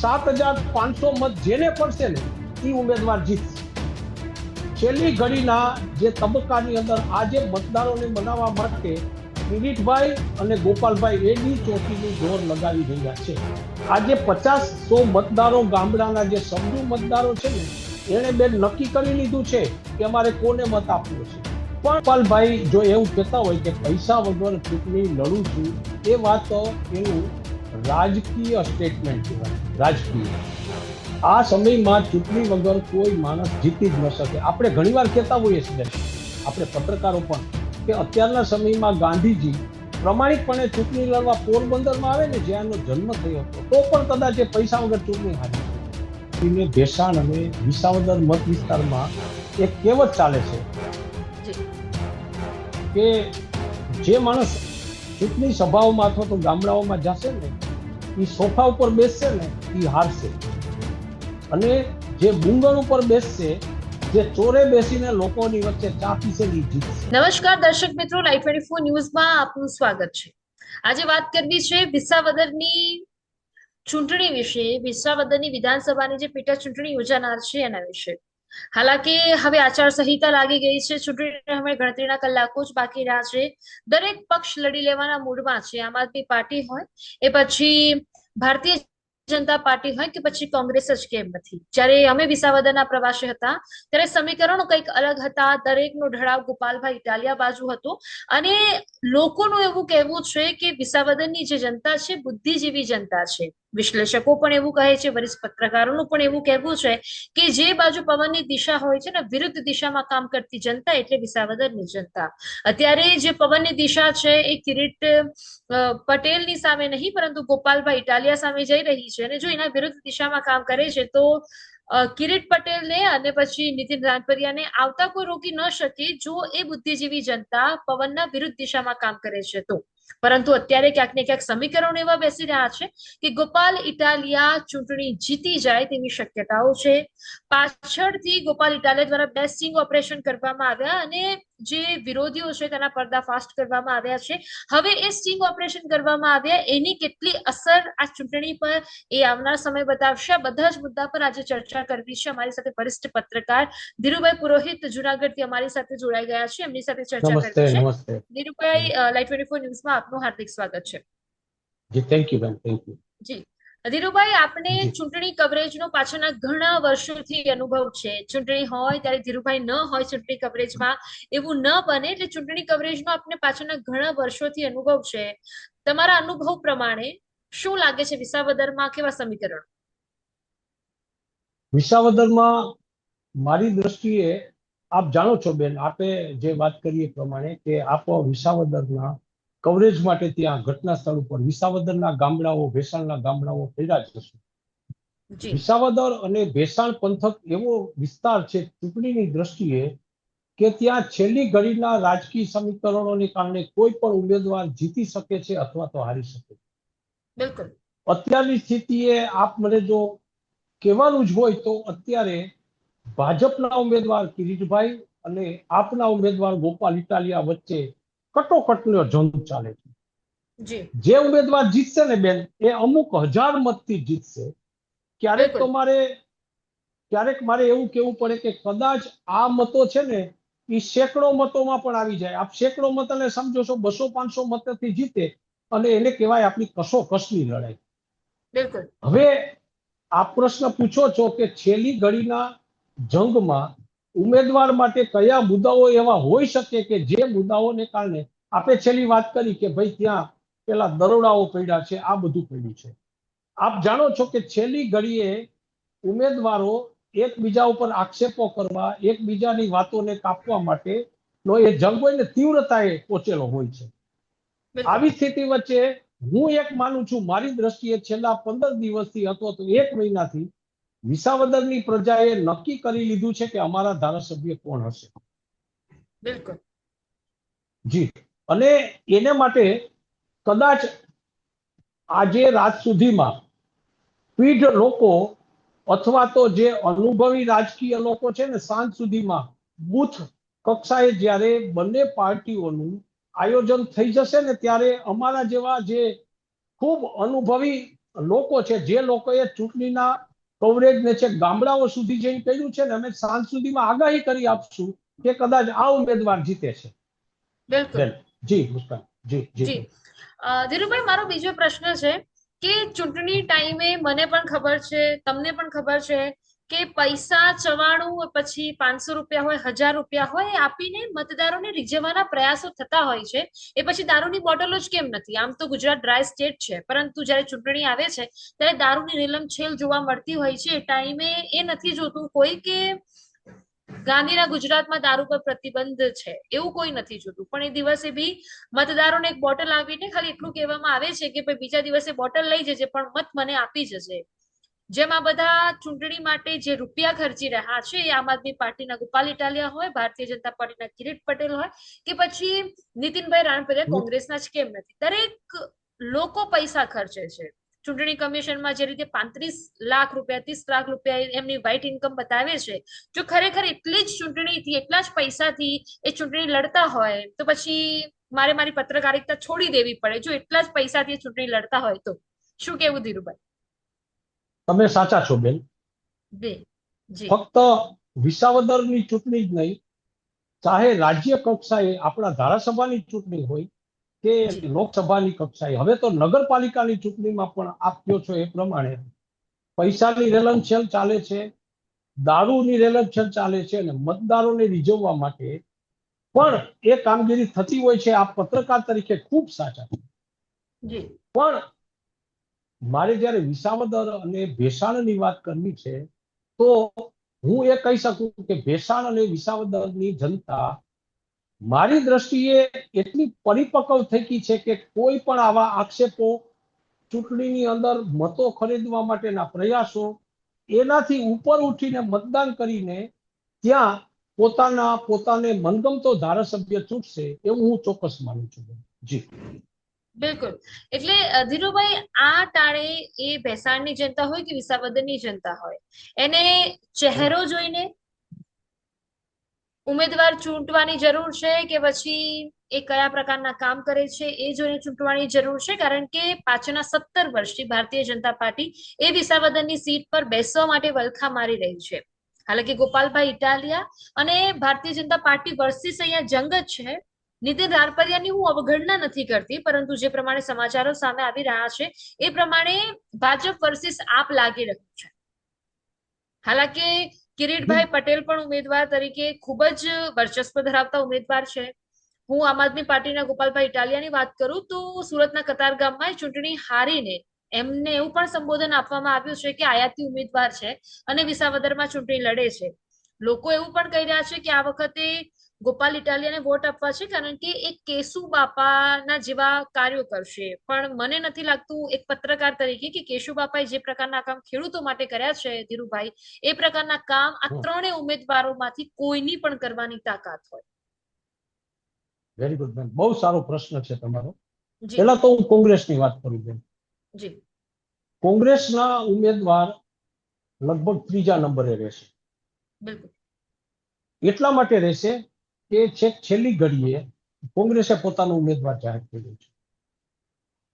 7,500 મત જેને પડશે ને એ ઉમેદવાર જીતશે. છેલ્લી ઘડીના જે તબક્કાની અંદર આજે મતદારોને બનાવવા માટે કિરીટભાઈ અને ગોપાલભાઈ એની ચોકીનું જોર લગાવી રહ્યા છે. આજે 50-100 મતદારો ગામડાના જે સમજુ મતદારો છે ને એને બેન નક્કી કરી લીધું છે કે અમારે કોને મત આપવો છે. પણ ગોપાલભાઈ જો એવું કહેતા હોય કે પૈસા વગર ચૂંટણી લડું છું, એ વાત એનું રાજકીય સ્ટેટમેન્ટ કહેવાય. રાજકીય આ સમયમાં ચૂંટણી વગર કોઈ માણસ જીતી જ ન શકે. આપણે ઘણીવાર કહેતા હોઈએ છીએ, આપણે પત્રકારો પણ, કે અત્યારના સમયમાં ગાંધીજી પ્રમાણિકપણે ચૂંટણી લડવા પોરબંદરમાં આવે ને, જ્યાં એનો જન્મ થયો હતો, તો પણ કદાચ એ પૈસા વગર ચૂંટણી હારી. ભેસાણ અને વિસાવદર મત વિસ્તારમાં એક કહેવત ચાલે છે કે જે માણસ ચૂંટણી સભાઓમાં અથવા તો ગામડાઓમાં જશે ને, એ સોફા ઉપર બેસશે ને એ હારશે, અને જે ગુંગળ ઉપર બેસશે, જે ચોરે બેસીને લોકોની વચ્ચે ચા પીશે એ જીતશે. નમસ્કાર દર્શક મિત્રો, લાઈવ 24 ન્યૂઝમાં આપનું સ્વાગત છે. આજે વાત કરવી છે વિસાવદરની ચૂંટણી વિશે, વિસાવદરની વિધાનસભાની જે પેટા ચૂંટણી યોજાનાર છે એના વિશે. હાલાકી હવે આચારસંહિતા લાગી ગઈ છે, ચૂંટણી હવે ગણતરીના કલાકો જ બાકી રહ્યા છે. દરેક પક્ષ લડી લેવાના મૂડમાં છે. આમ આદમી પાર્ટી હોય, એ પછી ભારતીય જનતા પાર્ટી હોય કે પછી કોંગ્રેસ જ કેમ નથી. જ્યારે અમે વિસાવદરના પ્રવાસે હતા ત્યારે સમીકરણો કંઈક અલગ હતા. દરેકનો ઢળાવ ગોપાલભાઈ ઇટાલિયા બાજુ હતો, અને લોકોનું એવું કહેવું છે કે વિસાવદરની જે જનતા છે બુદ્ધિજીવી જનતા છે. વિશ્લેષકો પણ એવું કહે છે, વરિષ્ઠ પત્રકારોનું પણ એવું કહેવું છે કે જે બાજુ પવનની દિશા હોય છે ને, વિરુદ્ધ દિશામાં કામ કરતી જનતા એટલે વિસાવદરની જનતા. અત્યારે જે પવનની દિશા છે એ કિરીટ પટેલની સામે નહીં, પરંતુ ગોપાલભાઈ ઇટાલિયા સામે જઈ રહી છે, અને જો એના વિરુદ્ધ દિશામાં કામ કરે છે તો કિરીટ પટેલને અને પછી નીતિન રાનપરિયાને આવતા કોઈ રોકી ન શકે, જો એ બુદ્ધિજીવી જનતા પવનના વિરુદ્ધ દિશામાં કામ કરે છે તો. પરંતુ અત્યારે ક્યાંક ને ક્યાંક સમીકરણો એવા બેસી રહ્યા છે કે ગોપાલ ઇટાલિયા ચૂંટણી જીતી જાય તેવી શક્યતાઓ છે. પાછળથી ગોપાલ ઇટાલિયા દ્વારા બે સ્ટિંગ ઓપરેશન કરવામાં આવ્યા અને જે વિરોધીઓ છે તેના પર્દાફાશ કરવામાં આવ્યા છે. હવે એ સ્ટિંગ ઓપરેશન કરવામાં આવ્યા, એની કેટલી અસર આ ચૂંટણી પર એ આવનાર સમય બતાવશે. આ બધા જ મુદ્દા પર આજે ચર્ચા કરવી છે. અમારી સાથે વરિષ્ઠ પત્રકાર ધીરુભાઈ પુરોહિત જુનાગઢથી અમારી સાથે જોડાઈ ગયા છે, એમની સાથે ચર્ચા કરવી છે. ધીરુભાઈ, લાઈવ 24 ન્યૂઝમાં આપનું હાર્દિક સ્વાગત છે. જી, થેન્ક યુ બેન, થેન્ક યુ. જી ધીરુભાઈ, આપણે ચૂંટણી કવરેજનો પાછળના ઘણા વર્ષોથી અનુભવ છે. ચૂંટણી હોય ત્યારે ધીરુભાઈ ન હોય ચૂંટણી કવરેજમાં, એવું ન બને. એટલે ચૂંટણી કવરેજનો આપણે પાછળના ઘણા વર્ષોથી અનુભવ છે. તમારા અનુભવ પ્રમાણે શું લાગે છે વિસાવદરમાં કેવા સમીકરણ? વિસાવદરમાં મારી દ્રષ્ટિએ આપ જાણો છો બેન, આપે જે વાત કરી એ પ્રમાણે કે આપ વિસાવદરના કવરેજ માટે ત્યાં ઘટના સ્થળ ઉપર વિસાવદરના ગામડાઓ, ભેસાણના ગામડાઓ ફર્યા જ હશે. વિસાવદર અને ભેસાણ પંથક એવો વિસ્તાર છે ચૂંટણીની દ્રષ્ટિએ કે ત્યાં છેલ્લી ઘડીના રાજકીય સમીકરણોને કારણે કોઈ પણ ઉમેદવાર જીતી શકે છે અથવા તો હારી શકે. બિલકુલ. અત્યારની સ્થિતિએ આપ મને જો કહેવાનું જ હોય તો અત્યારે ભાજપના ઉમેદવાર કિરીટભાઈ અને આપના ઉમેદવાર ગોપાલ ઇટાલિયા વચ્ચે કટોકટનો જંગ ચાલે છે. જે ઉમેદવાર જીતશે ને બેન, એ અમુક હજાર મતથી જીતશે. ક્યારેક મારે એવું કહેવું પડે કે કદાચ આ મતો છે ને એ સેંકડો મતોમાં પણ આવી જાય. આપ સેંકડો મત એટલે સમજો છો 200-500 મતથી જીતે, અને એને કહેવાય આપણી કસોકસની લડાઈ. હવે આ પ્રશ્ન પૂછો છો કે છેલ્લી ઘડીના જંગમાં ઉમેદવાર માટે કયા મુદ્દાઓ એવા હોઈ શકે કે જે મુદ્દાઓને કારણે આપણે છેલ્લી વાત કરી કે ભાઈ ત્યાં પેલા દરોડાઓ પડ્યા છે, આ બધું પડ્યું છે. આપ જાણો છો કે છેલ્લી ઘડીએ ઉમેદવારો એકબીજા ઉપર આક્ષેપો કરવા, એકબીજાની વાતોને કાપવા માટેનો એ જંગ હોય ને તીવ્રતાએ પહોંચેલો હોય છે. આવી સ્થિતિ વચ્ચે હું એક માનું છું, મારી દ્રષ્ટિએ છેલ્લા 15 દિવસથી અથવા તો 1 મહિનાથી વિસાવદરની પ્રજાએ નક્કી કરી લીધું છે કે અમારા ધારાસભ્ય કોણ હશે. બિલકુલ જી. અને એને માટે કદાચ આજે રાત સુધીમાં પીઢ લોકો અથવા તો જે અનુભવી રાજકીય લોકો છે ને, સાંજ સુધીમાં બુથ કક્ષાએ જ્યારે બંને પાર્ટીઓનું આયોજન થઈ જશે ને, ત્યારે અમારા જેવા જે ખૂબ અનુભવી લોકો છે, જે લોકોએ ચૂંટણીના કવરેજને છે ગામડાઓ સુધી જઈને કર્યું છે ને, અમે સાંજ સુધીમાં આગાહી કરી આપશું કે કદાચ આ ઉમેદવાર જીતે છે. બિલકુલ. બેન, જી મુસ્કાન, જી જી. જી ધીરુભાઈ, મારો બીજો પ્રશ્ન છે કે ચૂંટણી ટાઈમે મને પણ ખબર છે, તમને પણ ખબર છે કે પૈસા 94 પછી 500 રૂપિયા હોય, 1000 રૂપિયા હોય, એ આપીને મતદારોને રીઝવવાના પ્રયાસો થતા હોય છે. એ પછી દારૂની બોટલો જ કેમ નથી? આમ તો ગુજરાત ડ્રાય સ્ટેટ છે, પરંતુ જ્યારે ચૂંટણી આવે છે ત્યારે દારૂની રેલમછેલ જોવા મળતી હોય છે. એ ટાઈમે એ નથી જોતું કોઈ કે ગાંધીના ગુજરાતમાં દારૂ પર પ્રતિબંધ છે, એવું કોઈ નથી જોતું. પણ એ દિવસે બી મતદારોને એક બોટલ આપીને ખાલી એટલું કહેવામાં આવે છે કે ભાઈ બીજા દિવસે બોટલ લઈ જજે, પણ મત મને આપી જજે. જેમ આ બધા ચૂંટણી માટે જે રૂપિયા ખર્ચી રહ્યા છે, એ આમ આદમી પાર્ટીના ગોપાલ ઇટાલિયા હોય, ભારતીય જનતા પાર્ટીના કિરીટ પટેલ હોય કે પછી નીતિનભાઈ રાણપરિયા કોંગ્રેસના જ કેમ નથી, દરેક લોકો પૈસા ખર્ચે છે. ચૂંટણી કમિશનમાં જે રીતે 35 લાખ રૂપિયા, 30 લાખ રૂપિયા એમની વ્હાઇટ ઇન્કમ બતાવે છે, જો ખરેખર એટલી જ ચૂંટણીથી, એટલા જ પૈસાથી એ ચૂંટણી લડતા હોય તો પછી મારે મારી પત્રકારિતા છોડી દેવી પડે. જો એટલા જ પૈસાથી ચૂંટણી લડતા હોય તો શું કેવું ધીરુભાઈ? તમે સાચા છો બેન. જી ફક્ત વિસાવદરની ચૂંટણી જ નહીં, ચાહે રાજ્ય કક્ષાએ આપણા ધારાસભાની ચૂંટણી હોય કે જી લોકસભાની કક્ષાએ, હવે તો નગરપાલિકાની ચૂંટણીમાં પણ આપ કહો છો એ પ્રમાણે પૈસાની રેલમછેલ ચાલે છે, દારૂની રેલમછેલ ચાલે છે, અને મતદારોને રીઝવવા માટે પણ એ કામગીરી થતી હોય છે. આપ પત્રકાર તરીકે ખૂબ સાચા છો. જી પણ મારે જ્યારે વિસાવદર અને ભેસાણની વાત કરવી છે તો હું એ કહી શકું કે ભેસાણ અને વિસાવદરની જનતા મારી દ્રષ્ટિએ એટલી પરિપક્વ થઈ ગઈ છે કે કોઈ પણ આવા આક્ષેપો, ચૂંટણીની અંદર મતો ખરીદવા માટેના પ્રયાસો, એનાથી ઉપર ઉઠીને મતદાન કરીને ત્યાં પોતાને મનગમતો ધારાસભ્ય ચૂંટશે એવું હું ચોક્કસ માનું છું. જી બિલકુલ. એટલે ધીરુભાઈ, આ ટાણે એ ભેસાણની જનતા હોય કે વિસાવદરની જનતા હોય, એને ચહેરો જોઈને ઉમેદવાર ચૂંટવાની જરૂર છે કે પછી એ કયા પ્રકારના કામ કરે છે એ જોઈને ચૂંટવાની જરૂર છે? કારણ કે પાછળના 17 વર્ષથી ભારતીય જનતા પાર્ટી એ વિસાવદરની સીટ પર બેસવા માટે વલખા મારી રહી છે. હાલાકી ગોપાલભાઈ ઇટાલિયા અને ભારતીય જનતા પાર્ટી વર્સિસ અહીંયા જંગ જ છે. નીતિન રાણપરિયાની હું અવગણના નથી કરતી, પરંતુ જે પ્રમાણે સમાચારો સામે આવી રહ્યા છે એ પ્રમાણે ભાજપ વર્સિસ આપ લાગી રહ્યું છે. હાલાકી કિરીટભાઈ પટેલ પણ ઉમેદવાર તરીકે ખૂબ જ વર્ચસ્વ ધરાવતા ઉમેદવાર છે. હું આમ આદમી પાર્ટીના ગોપાલભાઈ ઇટાલિયાની વાત કરું તો સુરતના કતારગામમાં ચૂંટણી હારીને એમને એવું પણ સંબોધન આપવામાં આવ્યું છે કે આયાતી ઉમેદવાર છે અને વિસાવદરમાં ચૂંટણી લડે છે. લોકો એવું પણ કહી રહ્યા છે કે આ વખતે ગોપાલ ઇટાલિયાને વોટ આપવા છે કારણ કે એક કેશુ બાપાના જેવા કાર્યો કરશે. પણ મને નથી લાગતું એક પત્રકાર તરીકે કે કેશુ બાપાએ જે પ્રકારના કામ ખેડૂતો માટે કર્યા છે ધીરુભાઈ, એ પ્રકારના કામ આ ત્રણેય ઉમેદવારોમાંથી કોઈની પણ કરવાની તાકાત હોય. વેરી ગુડ બેન, બહુ સારો પ્રશ્ન છે તમારો. જી પહેલા તો હું કોંગ્રેસની વાત કરું બેન. જી કોંગ્રેસના ઉમેદવાર લગભગ ત્રીજા નંબરે રહેશે. બિલકુલ. એટલા માટે રહેશે કે છેક છેલ્લી ઘડીએ કોંગ્રેસે પોતાનો ઉમેદવાર જાહેર કર્યો છે.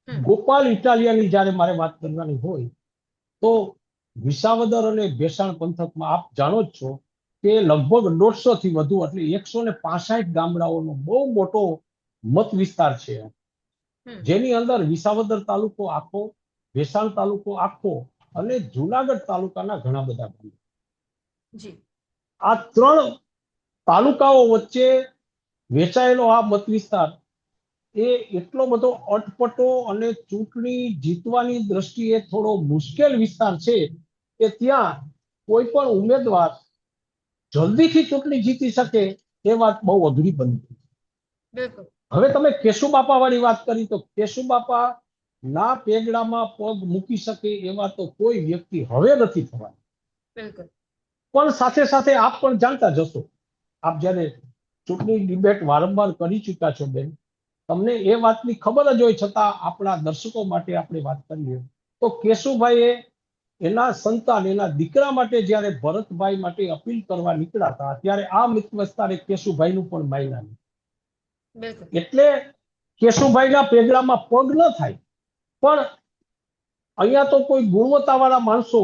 ગોપાલ ઇટાલિયાની જ્યારે મારે વાત કરવાની હોય તો વિસાવદર અને ભેસાણ પંથકમાં આપ જાણો જ છો કે લગભગ 150 થી વધુ, એટલે 165 ગામડાઓનો બહુ મોટો મત વિસ્તાર છે, જેની અંદર વિસાવદર તાલુકો આખો, ભેસાણ તાલુકો આખો અને જુનાગઢ તાલુકાના ઘણા બધા ગામો. આ ત્રણ તાલુકાઓ વચ્ચે વેચાયેલો આ મત વિસ્તાર એ એટલો બધો અટપટો અને ચૂંટણી જીતવાની દ્રષ્ટિએ થોડો મુશ્કેલ વિસ્તાર છે કે ત્યાં કોઈ પણ ઉમેદવાર જલ્દીથી ચૂંટણી જીતી શકે એ વાત બહુ અઘરી બની. હવે તમે કેશુબાપા વાળી વાત કરી તો કેશુબાપા ના પેગડામાં પગ મૂકી શકે એવા તો કોઈ વ્યક્તિ હવે નથી થવાના. પણ સાથે સાથે આપ પણ જાણતા જશો, આપ જ્યારે ચૂંટણી ડિબેટ વારંવાર કરી ચૂક્યા છો બેન, તમને એ વાતની ખબર જ હોય છતાં આપણા દર્શકો માટે આપણે વાત કરીએ તો કેશુભાઈએ એના સંતાન, એના દીકરા માટે જ્યારે ભરતભાઈ માટે અપીલ કરવા નીકળ્યા હતા ત્યારે આ મિત વિસ્તારે કેશુભાઈનું પણ માયના નહીં. એટલે કેશુભાઈના પેગડામાં પગ ન થાય, પણ અહીંયા તો કોઈ ગુણવત્તાવાળા માણસો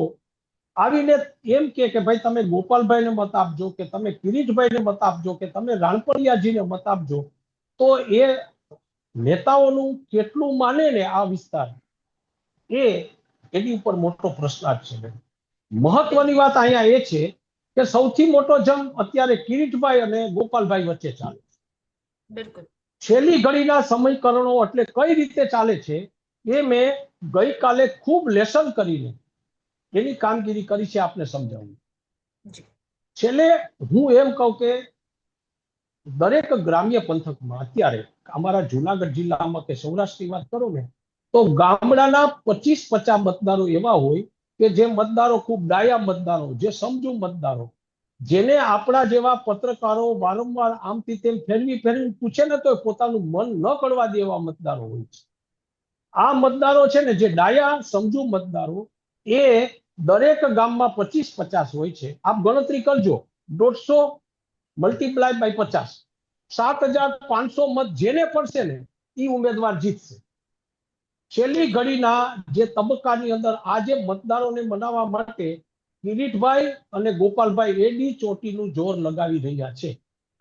આવીને એમ કે ભાઈ તમે ગોપાલભાઈને મત આપજો, કે તમે કિરીટભાઈને મત આપજો, કે તમે રાણપરિયાજીને મત આપજો, તો એ નેતાઓનું કેટલું માને ને આ વિસ્તાર, એ એની ઉપર મોટો પ્રશ્નાર્થ છે. મહત્વની વાત અહીંયા એ છે કે સૌથી મોટો જંગ અત્યારે કિરીટભાઈ અને ગોપાલભાઈ વચ્ચે ચાલે છે. બિલકુલ. છેલ્લી ઘડીના સમીકરણો એટલે કઈ રીતે ચાલે છે એ મેં ગઈકાલે ખૂબ લેસન કરીને એની કામગીરી કરી છે, આપને સમજાવું. છેલ્લે હું એમ કહું કે દરેક ગ્રામ્ય પંથકમાં અત્યારે અમારા જુનાગઢ જિલ્લામાં કે સૌરાષ્ટ્રની વાત કરો ને, તો ગામડાના 25-50 મતદારો એવા હોય કે જે મતદારો ખૂબ ડાયા મતદારો, જે સમજુ મતદારો, જેને આપણા જેવા પત્રકારો વારંવાર આમથી તેમ ફેરવી પૂછે ને તો પોતાનું મન ન કળવા દે એવા મતદારો હોય છે. આ મતદારો છે ને, જે ડાયા સમજુ મતદારો, એ દરેક ગામમાં 25-50 હોય છે. આપ ગણતરી કરજો, 150 મલ્ટીપ્લાય બાય 50, 7,500 મત જેને પડશે ને એ ઉમેદવાર જીતશે. છેલ્લી ઘડીના જે તબક્કાની અંદર આ જે મતદારોને મનાવવા માટે કિરીટભાઈ અને ગોપાલભાઈ એડી ચોટીનું જોર લગાવી રહ્યા છે.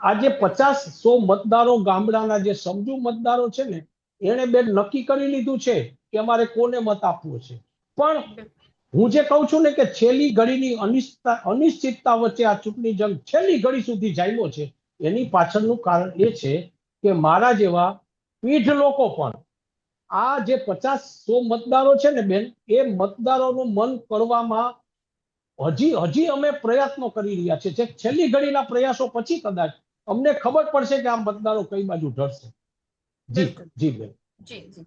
આજે 50-100 મતદારો ગામડાના જે સમજુ મતદારો છે ને, એને બેન નક્કી કરી લીધું છે કે અમારે કોને મત આપવો છે. પણ હું જે કહું છું ને કે છેલ્લી ઘડીની અનિશ્ચિતતા વચ્ચે આ ચૂંટણી જંગ છેલ્લી ઘડી સુધી જામ્યો છે, એની પાછળનું કારણ એ છે કે મારા જેવા પીઢ લોકો પણ આ જે 50-100 મતદારો છે ને બેન, એ મતદારોનું મન કરવામાં હજી અમે પ્રયત્નો કરી રહ્યા છે. જે છેલ્લી ઘડીના પ્રયાસો પછી કદાચ અમને ખબર પડશે કે આ મતદારો કઈ બાજુ ઢળશે. જી જી બેન. જી જી.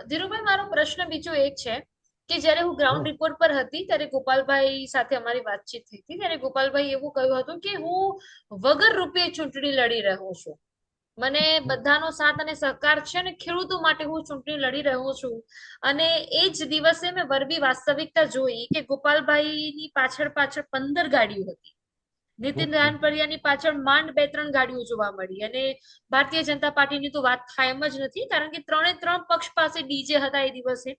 ધીરુભાઈ, મારો પ્રશ્ન બીજો એક છે કે જ્યારે હું ગ્રાઉન્ડ રિપોર્ટ પર હતી ત્યારે ગોપાલભાઈ સાથે અમારી વાતચીત થઈ હતી, ત્યારે ગોપાલભાઈ એવું કહ્યું હતું કે હું વગર રૂપિયે ચૂંટણી લડી રહ્યો છું, મને બધાનો સાથ અને સહકાર છે અને ખેડૂતો માટે હું ચૂંટણી લડી રહ્યો છું. અને એ જ દિવસે મેં વરબી વાસ્તવિકતા જોઈ કે ગોપાલભાઈની પાછળ 15 ગાડીઓ હતી, નીતિન રાનપરિયાની પાછળ માંડ 2-3 ગાડીઓ જોવા મળી. અને ભારતીય જનતા પાર્ટીની તો વાત થાય એમ જ નથી, કારણ કે 3 પક્ષ પાસે ડીજે હતા એ દિવસે,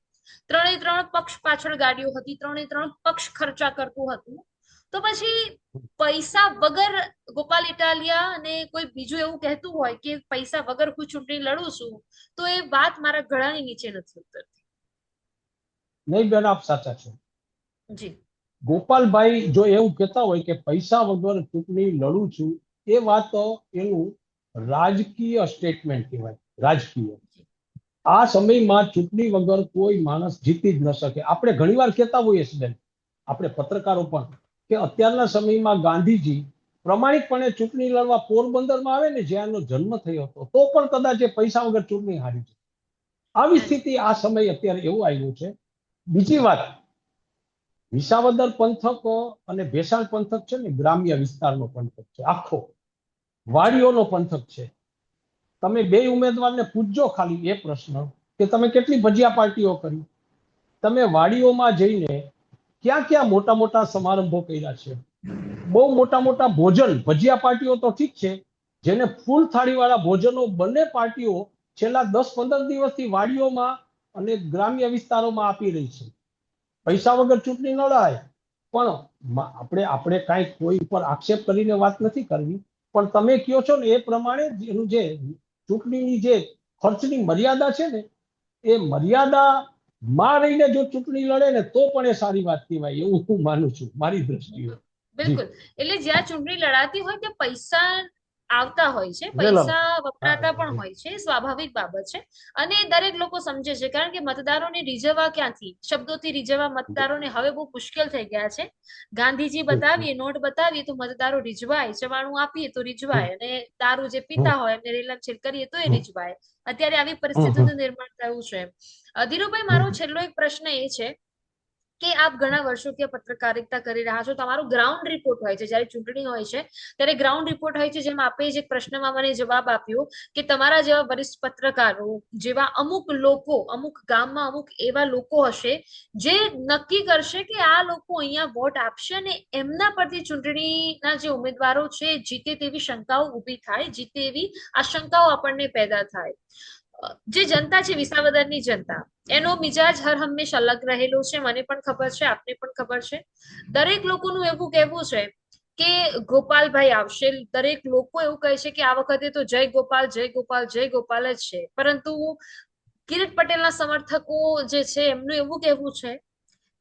3 પક્ષ પાછળ ગાડીઓ હતી, 3 પક્ષ ખર્ચા કરતું હતું. તો પછી પૈસા વગર ગોપાલ ઇટાલિયા અને કોઈ બીજું એવું કહેતું હોય કે પૈસા વગર હું ચૂંટણી લડું છું, તો એ વાત મારા ગળાની નીચે નથી ઉતરતી. નહીં બેન, આપ સાચા છો. જી. ગોપાલભાઈ જો એવું કહેતા હોય કે પૈસા વગર ચૂંટણી લડું છું, એ વાત એનું રાજકીય સ્ટેટમેન્ટ કહેવાય. રાજકીય આ સમયમાં ચૂંટણી વગર કોઈ માણસ જીતી જ ન શકે. આપણે ઘણીવાર કહેતા હોઈએ છીએ આપણે પત્રકારો પણ, કે અત્યારના સમયમાં ગાંધીજી પ્રમાણિકપણે ચૂંટણી લડવા પોરબંદરમાં આવે ને, જ્યાંનો જન્મ થયો હતો, તો પણ કદાચ એ પૈસા વગર ચૂંટણી હારી છે. આવી સ્થિતિ આ સમય અત્યારે એવું આવ્યું છે. બીજી વાત, વિસાવદર પંથક અને ભેસાણ પંથક છે ને, ગ્રામ્ય વિસ્તારનો પંથક છે, આખો વાડીઓનો પંથક છે. તમે બે ઉમેદવારને પૂછજો ખાલી એ પ્રશ્ન કે તમે કેટલી ભજીયા પાર્ટીઓ કરી, તમે વાડીઓમાં જઈને ક્યાં ક્યાં મોટા મોટા સમારંભો કર્યા છે, બહુ મોટા મોટા ભોજન. ભજીયા પાર્ટીઓ તો ઠીક છે, જેને ફૂલ થાળીવાળા ભોજનો બંને પાર્ટીઓ છેલ્લા 10-15 દિવસથી વાડીઓમાં અને ગ્રામ્ય વિસ્તારોમાં આપી રહી છે. પૈસા વગર ચૂંટણી ન લડાય. પણ આપણે કાંઈ કોઈ ઉપર આક્ષેપ કરીને વાત નથી કરવી, પણ તમે કહો છો ને એ પ્રમાણે એનું જે ચૂંટણીની જે ખર્ચની મર્યાદા છે ને, એ મર્યાદામાં રહીને જો ચૂંટણી લડે ને તો પણ એ સારી વાત કહેવાય, એવું હું માનું છું મારી દ્રષ્ટિએ. બિલકુલ. એટલે જ્યાં ચૂંટણી લડાતી હોય ત્યાં પૈસા આવતા હોય છે, પૈસા વપરાતા પણ હોય છે, સ્વાભાવિક બાબત છે. અને દરેક લોકો સમજે છે, કારણ કે મતદારોને રીઝવવા ક્યાંથી, શબ્દોથી રીઝવવા મતદારોને હવે બહુ મુશ્કેલ થઈ ગયા છે. ગાંધીજી બતાવીએ, નોટ બતાવીએ તો મતદારો રીઝવાય, ચવાણું આપીએ તો રીઝવાય, અને દારૂ જે પીતા હોય એમને રેલમછેલ કરીએ તો એ રીઝવાય. અત્યારે આવી પરિસ્થિતિનું નિર્માણ થયું છે. ધીરુભાઈ, મારો છેલ્લો એક પ્રશ્ન એ છે કે આપ ઘણા વર્ષોથી પત્રકારિતા કરી રહ્યા છો, તમારો ગ્રાઉન્ડ રિપોર્ટ હોય છે જ્યારે ચૂંટણી હોય છે ત્યારે ગ્રાઉન્ડ રિપોર્ટ હોય છે, જેમ આપે જ એક પ્રશ્નમાં મને જવાબ આપ્યો કે તમારા જેવા વરિષ્ઠ પત્રકારો જેવા અમુક લોકો, અમુક ગામમાં અમુક એવા લોકો હશે જે નક્કી કરશે કે આ લોકો અહીંયા વોટ આપશે અને એમના પરથી ચૂંટણીના જે ઉમેદવારો છે જીતે તેવી શંકાઓ ઊભી થાય, જીતે એવી આશંકાઓ આપણને પેદા થાય. જે જનતા છે વિસાવદરની જનતા, એનો મિજાજ હર હંમેશ અલગ રહેલો છે. મને પણ ખબર છે, આપને પણ ખબર છે. દરેક લોકોનું એવું કહેવું છે કે ગોપાલભાઈ આવશે. દરેક લોકો એવું કહે છે કે આ વખતે તો જય ગોપાલ, જય ગોપાલ, જય ગોપાલ જ છે. પરંતુ કિરીટ પટેલના સમર્થકો જે છે એમનું એવું કહેવું છે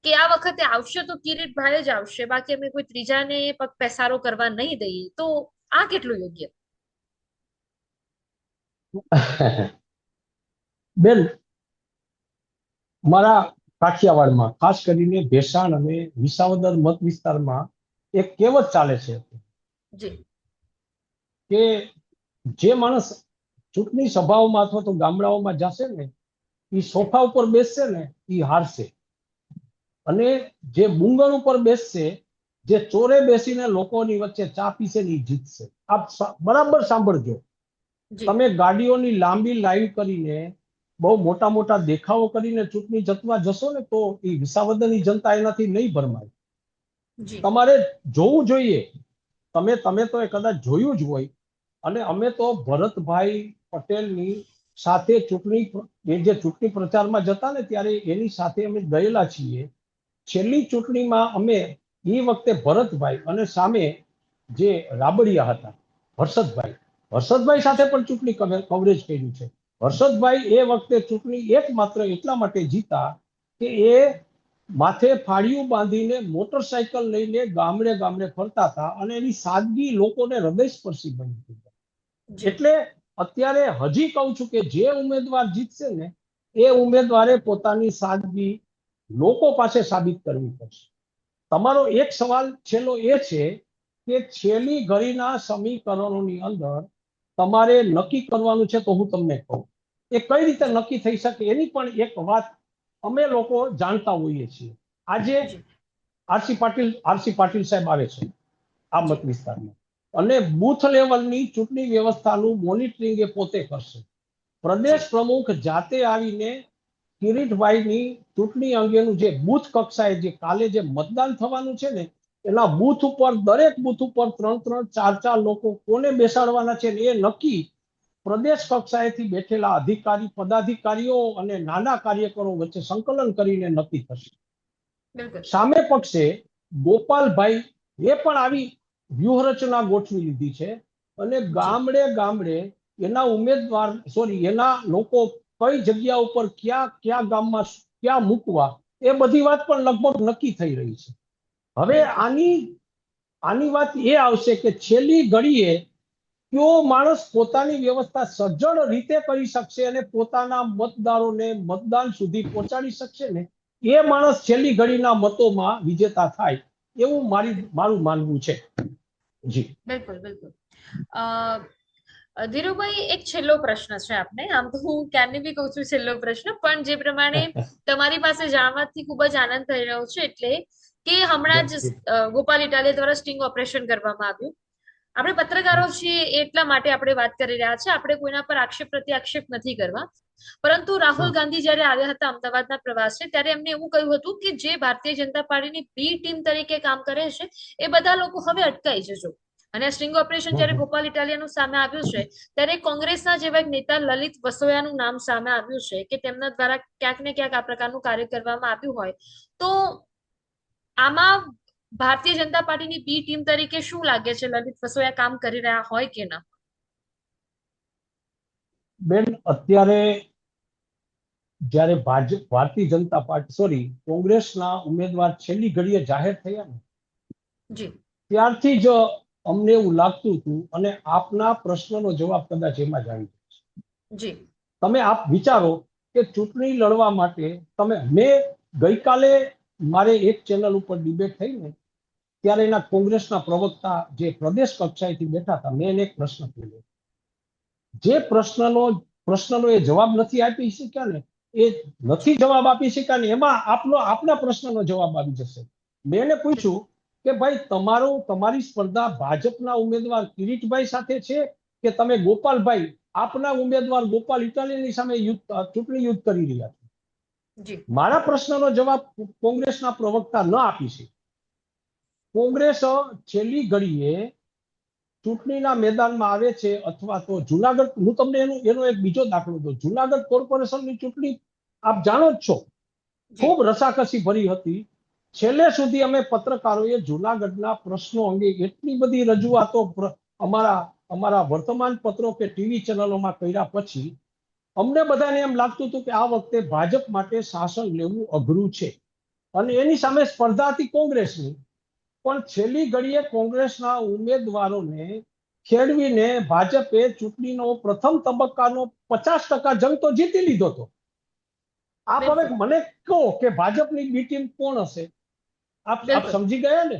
કે આ વખતે આવશે તો કિરીટભાઈ જ આવશે, બાકી અમે કોઈ ત્રીજાને પગ પેસારો કરવા નહીં દઈએ. તો આ કેટલું યોગ્ય? બેન, મારા કાઠિયાવાડમાં ખાસ કરીને ભેસાણ અને વિસાવદર મત વિસ્તારમાં એક કહેવત ચાલે છે જી કે જે માણસ ચૂંટણી સભાઓમાં અથવા તો ગામડાઓમાં જશે ને, એ જી સોફા ઉપર બેસશે ને, એ હારશે. અને જે બુંગર ઉપર બેસશે, જે ચોરે બેસીને લોકોની વચ્ચે ચા પીશે ને, એ જીતશે. આપ બરાબર સાંભળજો. જી તમે ગાડીઓની લાંબી લાઈન કરીને, બહુ મોટા મોટા દેખાવો કરીને ચૂંટણી જીતવા જશો ને, તો એ વિસાવદરની જનતા એનાથી નહીં ભરમાય. જી તમારે જોવું જોઈએ. તમે તો એ કદાચ જોયું જ હોય. અને અમે તો ભરતભાઈ પટેલની સાથે જે ચૂંટણી પ્રચારમાં જતા ને, ત્યારે એની સાથે અમે ગયેલા છીએ. છેલ્લી ચૂંટણીમાં અમે એ વખતે ભરતભાઈ અને સામે જે રાબડિયા હતા હર્ષદભાઈ સાથે પણ ચૂંટણી કવરેજ કર્યું છે. હર્ષદભાઈ એ વખતે ચૂંટણી એકમાત્ર એટલા માટે જીતા કે એ માથે ફાળિયું બાંધીને મોટરસાયકલ લઈને ગામડે ગામડે ફરતા હતા, અને એની સાદગી લોકોને હૃદયસ્પર્શી બની હતી. જી એટલે અત્યારે હજી કહું છું કે જે ઉમેદવાર જીતશે ને, એ ઉમેદવારે પોતાની સાદગી લોકો પાસે સાબિત કરવી પડશે. તમારો એક સવાલ છેલ્લો એ છે કે છેલ્લી ઘડીના સમીકરણોની અંદર તમારે નક્કી કરવાનું છે. તો હું તમને કહું, એ કઈ રીતે નક્કી થઈ શકે એની પણ એક વાત અમે લોકો જાણતા હોઈએ છીએ. આજે જી આરસી પાટીલ સાહેબ આવે છે આ મત જી વિસ્તારમાં, અને બૂથ લેવલની ચૂંટણી વ્યવસ્થાનું મોનિટરિંગ એ પોતે કરશે. પ્રદેશ જી પ્રમુખ જાતે આવીને કિરીટભાઈની ચૂંટણી અંગેનું જે બૂથ કક્ષાએ જે કાલે જે મતદાન થવાનું છે ને, એના બૂથ ઉપર દરેક બૂથ ઉપર 3-3, 4-4 લોકો કોને બેસાડવાના છે એ નક્કી પ્રદેશ કક્ષાએથી બેઠેલા અધિકારી પદાધિકારીઓ અને નાના કાર્યકરો વચ્ચે સંકલન કરીને નક્કી થશે. બિલકુલ સામે પક્ષે ગોપાલભાઈ એ પણ આવી વ્યૂહરચના ગોઠવી લીધી છે, અને જી ગામડે ગામડે એના ઉમેદવાર એના લોકો કઈ જગ્યા ઉપર ક્યાં ક્યાં ગામમાં ક્યાં મૂકવા, એ બધી વાત પણ લગભગ નક્કી થઈ રહી છે. હવે બિલકુલ આની વાત એ આવશે કે છેલ્લી ઘડીએ કયો માણસ પોતાની વ્યવસ્થા સજ્જડ રીતે કરી શકશે અને પોતાના મતદારોને મતદાન સુધી પહોંચાડી શકશે ને, એ માણસ છેલ્લી ઘડીના મતોમાં વિજેતા થાય, એવું મારું માનવું છે. જી બિલકુલ બિલકુલ. ધીરુભાઈ, એક છેલ્લો પ્રશ્ન છે આપને. આમ તો હું ક્યારની બી કહું છું છેલ્લો પ્રશ્ન, પણ જે પ્રમાણે તમારી પાસે જાણવાથી ખૂબ જ આનંદ થઈ રહ્યો છે, એટલે કે હમણાં જ ગોપાલ ઇટાલિયા દ્વારા સ્ટિંગ ઓપરેશન કરવામાં આવ્યું. આપણે પત્રકારો છીએ એટલા માટે આપણે વાત કરી રહ્યા છે. આપણે કોઈના પર આક્ષેપ પ્રત્યાક્ષેપ નથી કરવા. પરંતુ રાહુલ ગાંધી જયારે આવ્યા હતા અમદાવાદના પ્રવાસે, ત્યારે એમને એવું કહ્યું હતું કે જે ભારતીય જનતા પાર્ટીની બી ટીમ તરીકે કામ કરે છે એ બધા લોકો હવે અટકાઈ જજો. અને સ્ટિંગ ઓપરેશન જયારે ગોપાલ ઇટાલિયાનું સામે આવ્યું છે, ત્યારે કોંગ્રેસના જેવા એક નેતા લલિત વસોયાનું નામ સામે આવ્યું છે કે તેમના દ્વારા ક્યાંક ને ક્યાંક આ પ્રકારનું કાર્ય કરવામાં આવ્યું હોય. તો આમાં ભારતીય જનતા પાર્ટીની બી ટીમ તરીકે શું લાગે છે, લલિત વસોયા કામ કરી રહ્યા હોય કે ના? બેન, અત્યારે જ્યારે ભારતીય જનતા પાર્ટી કોંગ્રેસના ઉમેદવાર છેલ્લી ઘડીએ જાહેર થયા ને, જી ત્યારથી જ અમને એવું લાગતું હતું, અને આપના પ્રશ્નનો જવાબ કદાચ એમાં જ આવી જશે. જી તમે આપ વિચારો કે ચૂંટણી લડવા માટે મેં ગઈકાલે મારે એક ચેનલ ઉપર ડિબેટ થઈ ને, ત્યારે એના કોંગ્રેસના પ્રવક્તા જે પ્રદેશ કક્ષાએથી બેઠા હતા, મેં એને એક પ્રશ્ન કર્યો. જે પ્રશ્નનો એ જવાબ નથી આપી શક્યા ને, એ નથી જવાબ આપી શક્યા ને, એમાં આપના પ્રશ્નનો જવાબ આવી જશે. મેં એને પૂછ્યું કે ભાઈ, તમારી સ્પર્ધા ભાજપના ઉમેદવાર કિરીટભાઈ સાથે છે કે તમે ગોપાલભાઈ આપના ઉમેદવાર ગોપાલ ઇટાલિયાની સામે ચૂંટણી યુદ્ધ કરી રહ્યા છો? જી મારા પ્રશ્નનો જવાબ કોંગ્રેસના પ્રવક્તા ન આપી શકે. કોંગ્રેસ છેલ્લી ઘડીએ ચૂંટણીના મેદાનમાં આવે છે, અથવા તો જુનાગઢ, હું તમને એનો એક બીજો દાખલો દઉં. જુનાગઢ કોર્પોરેશનની ચૂંટણી આપ જાણો જ છો, ખૂબ રસાકસી ભરી હતી. છેલ્લે સુધી અમે પત્રકારોએ જુનાગઢના પ્રશ્નો અંગે એટલી બધી રજૂઆતો અમારા વર્તમાન પત્રો કે ટીવી ચેનલોમાં કર્યા પછી અમને બધાને એમ લાગતું હતું કે આ વખતે ભાજપ માટે શાસન લેવું અઘરું છે, અને એની સામે સ્પર્ધા હતી કોંગ્રેસની. પણ છેલ્લી ઘડીએ કોંગ્રેસના ઉમેદવારોને ખેડવીને ભાજપે ચૂંટણીનો પ્રથમ તબક્કાનો 50% જંગ તો જીતી લીધો હતો. આપ હવે મને કહો કે ભાજપની બી ટીમ કોણ હશે? આપ સમજી ગયા ને?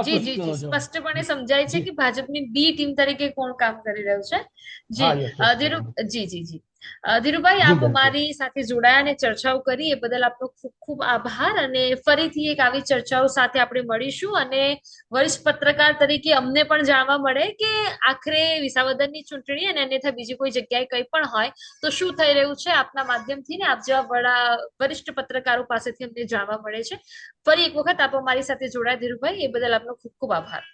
જી જી જી, સ્પષ્ટપણે સમજાય છે કે ભાજપની બી ટીમ તરીકે કોણ કામ કરી રહ્યું છે. જી જી જી. ધીરુભાઈ, આપ મારી સાથે જોડાયા અને ચર્ચાઓ કરી એ બદલ આપનો ખૂબ ખૂબ આભાર. અને ફરીથી એક આવી ચર્ચાઓ સાથે આપણે મળીશું, અને વરિષ્ઠ પત્રકાર તરીકે અમને પણ જાણવા મળે કે આખરે વિસાવદરની ચૂંટણી અને અન્યથા બીજી કોઈ જગ્યાએ કંઈ પણ હોય તો શું થઈ રહ્યું છે આપના માધ્યમથી ને આપ જેવા વરિષ્ઠ પત્રકારો પાસેથી અમને જાણવા મળે છે. ફરી એક વખત આપ અમારી સાથે જોડાયા ધીરુભાઈ, એ બદલ આપનો ખૂબ ખૂબ આભાર.